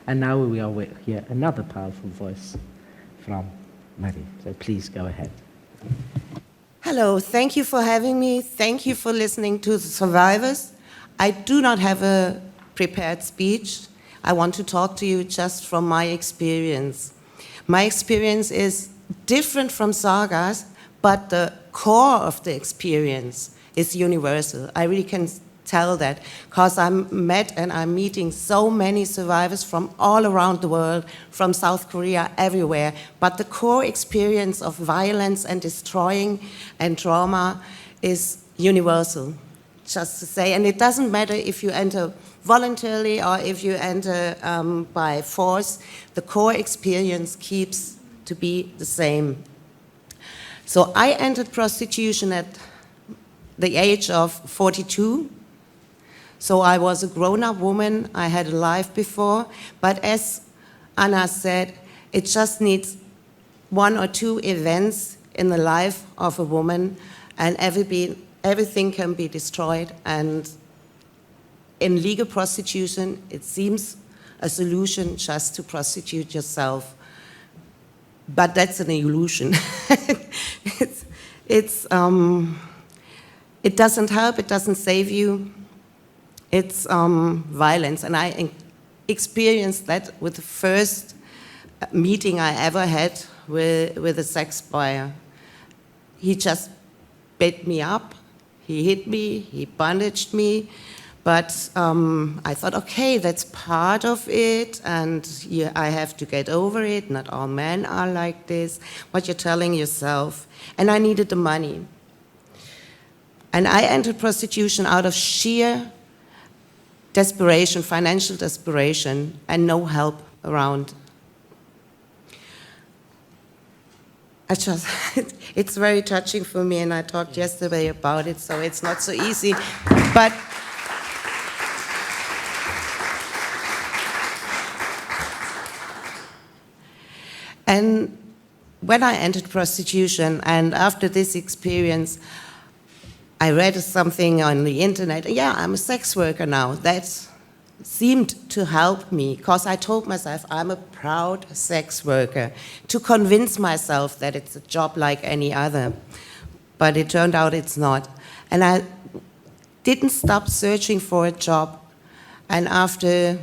And now we will hear another powerful voice from Marie. So please go ahead. Hello, thank you for having me. Thank you for listening to the survivors. I do not have a prepared speech. I want to talk to you just from my experience. My experience is different from Sagas, but the core of the experience is universal. I really can tell that because I'm meeting so many survivors from all around the world, from South Korea, everywhere. But the core experience of violence and destroying and trauma is universal, just to say. And it doesn't matter if you enter voluntarily or if you enter by force, the core experience keeps to be the same. So I entered prostitution at the age of 42. So I was a grown-up woman, I had a life before, but as Anna said, it just needs 1 or 2 events in the life of a woman and everything can be destroyed. And in legal prostitution, it seems a solution just to prostitute yourself. But that's an illusion. It doesn't help, it doesn't save you. It's violence, and I experienced that with the first meeting I ever had with a sex buyer. He just beat me up, he hit me, he bandaged me, but I thought, okay, that's part of it, and I have to get over it. Not all men are like this, what you're telling yourself. And I needed the money. And I entered prostitution out of sheer desperation, financial desperation, and no help around. It's very touching for me, and I talked yesterday about it, so it's not so easy. But and when I entered prostitution, and after this experience, I read something on the internet. Yeah, I'm a sex worker now. That seemed to help me because I told myself I'm a proud sex worker to convince myself that it's a job like any other. But it turned out it's not. And I didn't stop searching for a job. And after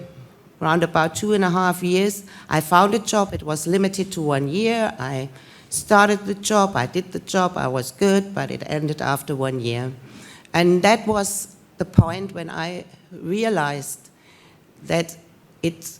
around about 2.5 years, I found a job. It was limited to 1 year. I started the job, I did the job, I was good, but it ended after 1 year. And that was the point when I realized that it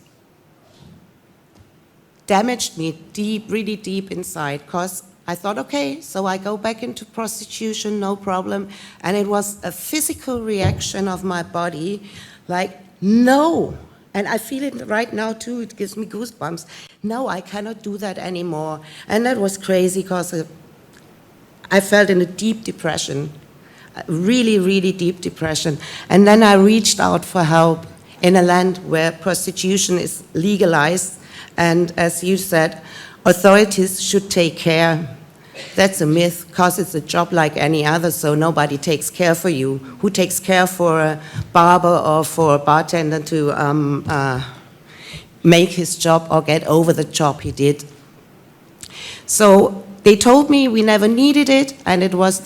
damaged me deep, really deep inside, because I thought, okay, so I go back into prostitution, no problem. And it was a physical reaction of my body, like, no. And I feel it right now too, it gives me goosebumps. No, I cannot do that anymore. And that was crazy because I felt in a deep depression, really, really deep depression. And then I reached out for help in a land where prostitution is legalized. And as you said, authorities should take care. That's a myth, because it's a job like any other, so nobody takes care for you. Who takes care for a barber or for a bartender to make his job or get over the job he did? So they told me we never needed it, and it was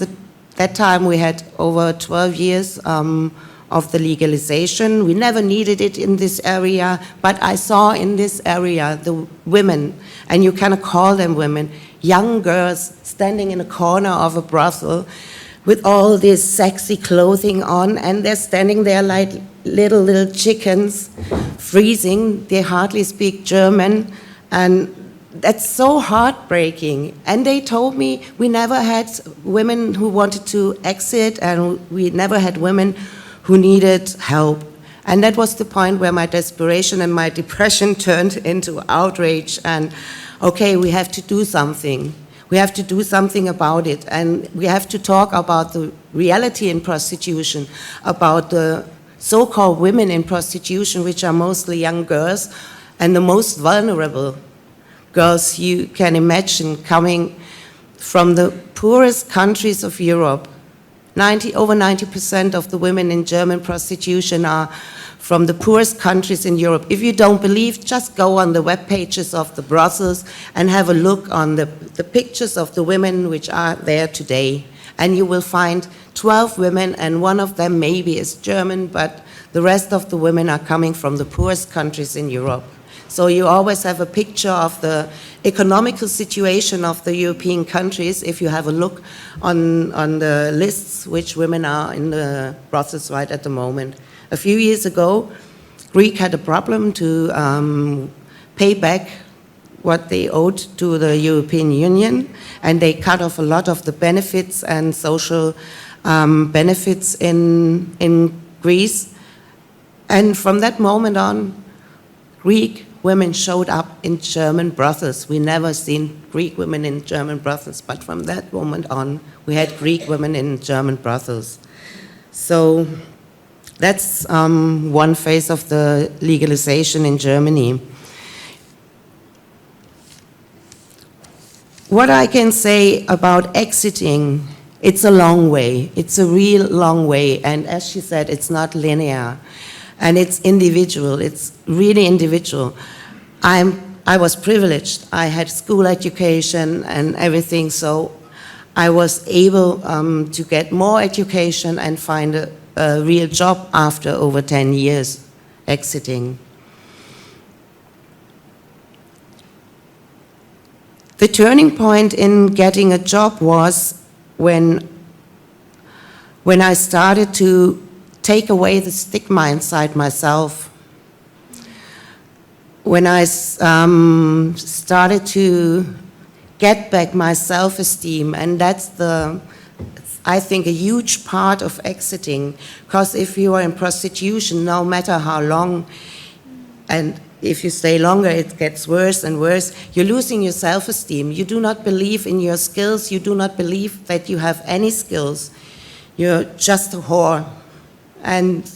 that time we had over 12 years of the legalization. We never needed it in this area, but I saw in this area the women, and you cannot call them women, young girls standing in a corner of a brothel with all this sexy clothing on, and they're standing there like little chickens, freezing. They hardly speak German, and that's so heartbreaking. And they told me we never had women who wanted to exit, and we never had women who needed help. And that was the point where my desperation and my depression turned into outrage, and okay, we have to do something. We have to do something about it, and we have to talk about the reality in prostitution, about the so-called women in prostitution, which are mostly young girls, and the most vulnerable girls you can imagine, coming from the poorest countries of Europe, over 90% of the women in German prostitution are from the poorest countries in Europe. If you don't believe, just go on the web pages of the brothels and have a look on the pictures of the women which are there today. And you will find 12 women, and one of them maybe is German, but the rest of the women are coming from the poorest countries in Europe. So you always have a picture of the economical situation of the European countries if you have a look on the lists which women are in the brothels right at the moment. A few years ago, Greece had a problem to pay back what they owed to the European Union, and they cut off a lot of the benefits and social benefits in Greece. And from that moment on, Greek women showed up in German brothels. We never seen Greek women in German brothels, but from that moment on, we had Greek women in German brothels. So that's one phase of the legalization in Germany. What I can say about exiting, it's a long way. It's a real long way. And as she said, it's not linear. And it's individual. It's really individual. I was privileged. I had school education and everything, so I was able to get more education and find a real job after over 10 years exiting. The turning point in getting a job was when I started to take away the stigma inside myself. When I started to get back my self-esteem, and that's I think, a huge part of exiting, because if you are in prostitution, no matter how long, and if you stay longer, it gets worse and worse, you're losing your self-esteem. You do not believe in your skills. You do not believe that you have any skills. You're just a whore. And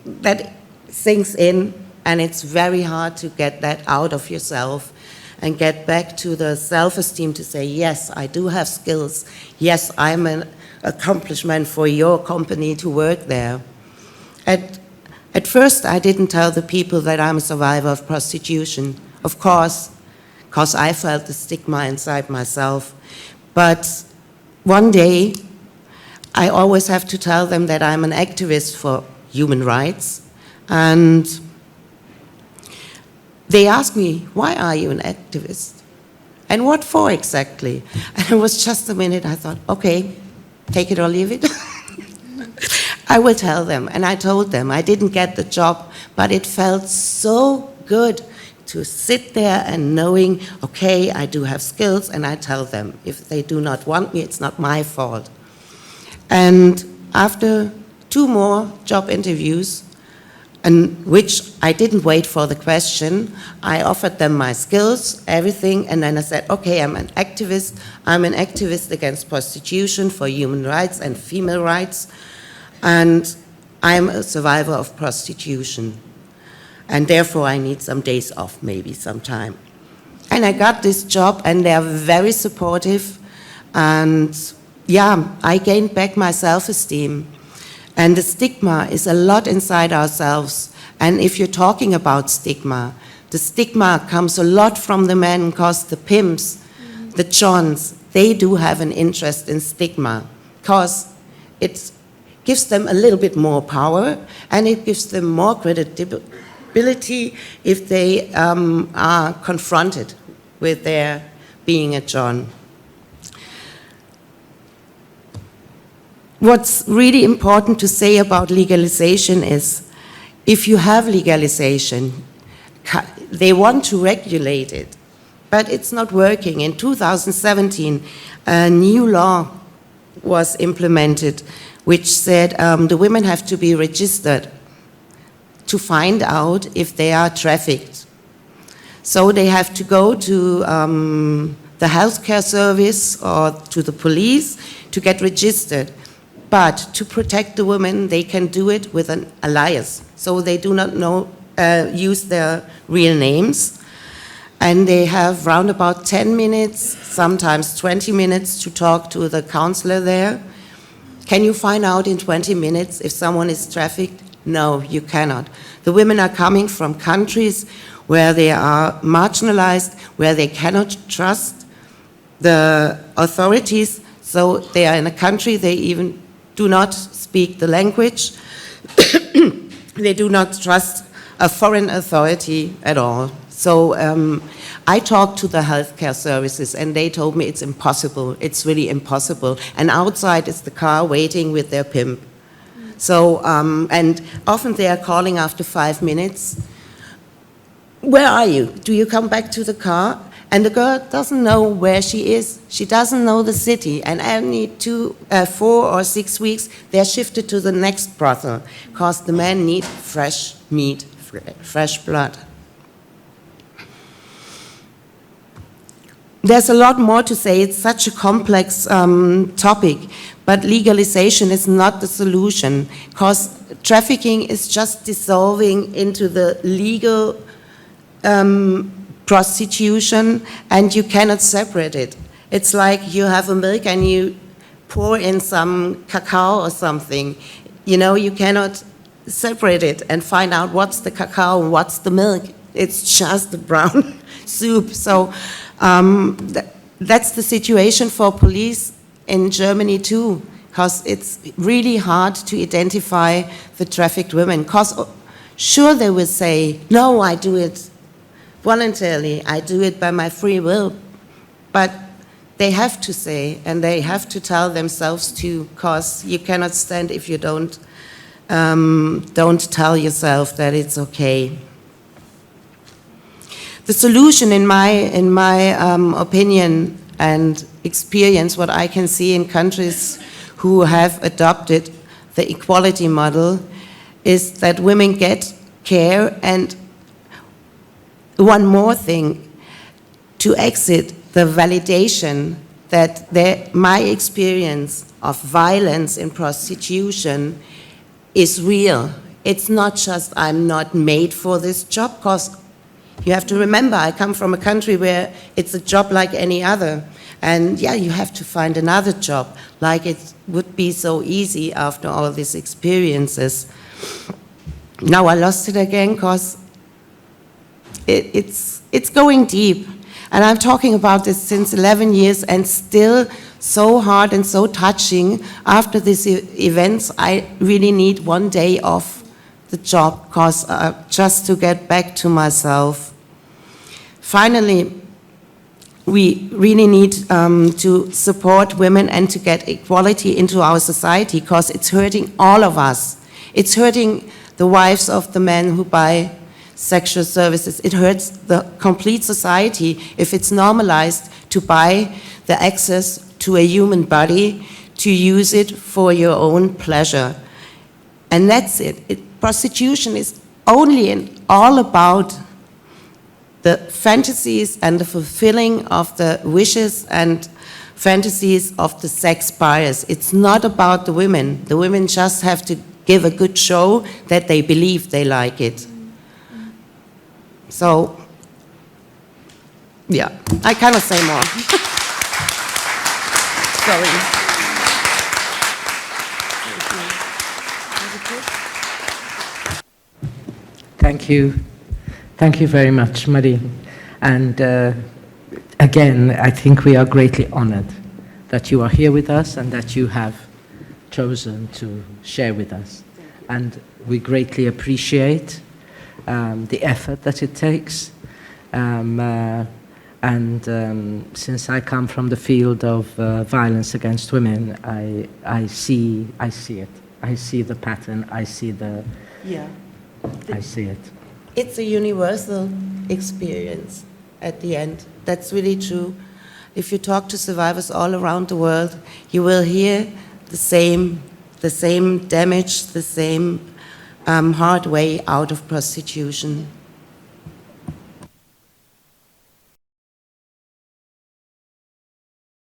that sinks in, and it's very hard to get that out of yourself and get back to the self-esteem to say, yes, I do have skills. Yes, I'm an accomplishment for your company to work there. At first, I didn't tell the people that I'm a survivor of prostitution, of course, because I felt the stigma inside myself. But one day, I always have to tell them that I'm an activist for human rights. And they ask me, why are you an activist? And what for exactly? And it was just a minute, I thought, okay, take it or leave it. I will tell them. And I told them. I didn't get the job, but it felt so good to sit there and knowing, okay, I do have skills, and I tell them. If they do not want me, it's not my fault. And after 2 more job interviews, and which I didn't wait for the question, I offered them my skills, everything, and then I said, okay, I'm an activist. I'm an activist against prostitution, for human rights and female rights, and I'm a survivor of prostitution. And therefore, I need some days off, maybe sometime. And I got this job, and they're very supportive, and yeah, I gained back my self-esteem. And the stigma is a lot inside ourselves. And if you're talking about stigma, the stigma comes a lot from the men, because the pimps, the Johns, they do have an interest in stigma, because it gives them a little bit more power, and it gives them more credibility if they are confronted with their being a John. What's really important to say about legalization is, if you have legalization, they want to regulate it, but it's not working. In 2017, a new law was implemented which said the women have to be registered to find out if they are trafficked. So they have to go to the healthcare service or to the police to get registered. But to protect the women, they can do it with an alias. So they do not use their real names. And they have round about 10 minutes, sometimes 20 minutes to talk to the counselor there. Can you find out in 20 minutes if someone is trafficked? No, you cannot. The women are coming from countries where they are marginalized, where they cannot trust the authorities, so they are in a country they even do not speak the language. They do not trust a foreign authority at all. So I talked to the healthcare services and they told me it's impossible, it's really impossible. And outside is the car waiting with their pimp. So, and often they are calling after 5 minutes. Where are you? Do you come back to the car? And the girl doesn't know where she is. She doesn't know the city. And every 4 or 6 weeks, they're shifted to the next brothel because the men need fresh meat, fresh blood. There's a lot more to say. It's such a complex topic, but legalization is not the solution because trafficking is just dissolving into the legal prostitution, and you cannot separate it. It's like you have a milk and you pour in some cacao or something. You know, you cannot separate it and find out what's the cacao and what's the milk. It's just the brown soup. So that's the situation for police in Germany too, because it's really hard to identify the trafficked women. Because sure, they will say, no, I do it voluntarily, I do it by my free will, but they have to say, and they have to tell themselves too, because you cannot stand if you don't tell yourself that it's okay. The solution, in my opinion and experience, what I can see in countries who have adopted the equality model, is that women get care. And one more thing, to exit the validation that my experience of violence in prostitution is real. It's not just I'm not made for this job, because you have to remember, I come from a country where it's a job like any other. And yeah, you have to find another job, like it would be so easy after all these experiences. Now I lost it again, because it's going deep. And I'm talking about this since 11 years, and still so hard and so touching. After these events, I really need one day off the job, because just to get back to myself. Finally, we really need to support women and to get equality into our society, because it's hurting all of us. It's hurting the wives of the men who buy sexual services. It hurts the complete society if it's normalized to buy the access to a human body, to use it for your own pleasure. And that's it. Prostitution is only and all about the fantasies and the fulfilling of the wishes and fantasies of the sex buyers. It's not about the women. The women just have to give a good show that they believe they like it. So, yeah, I cannot say more. Sorry. Thank you. Thank you very much, Marie. And again, I think we are greatly honored that you are here with us and that you have chosen to share with us. And we greatly appreciate the effort that it takes. Since I come from the field of violence against women, I see it. I see the pattern. I see the. Yeah. I see it. It's a universal experience at the end. That's really true. If you talk to survivors all around the world, you will hear the same damage, the same hard way out of prostitution.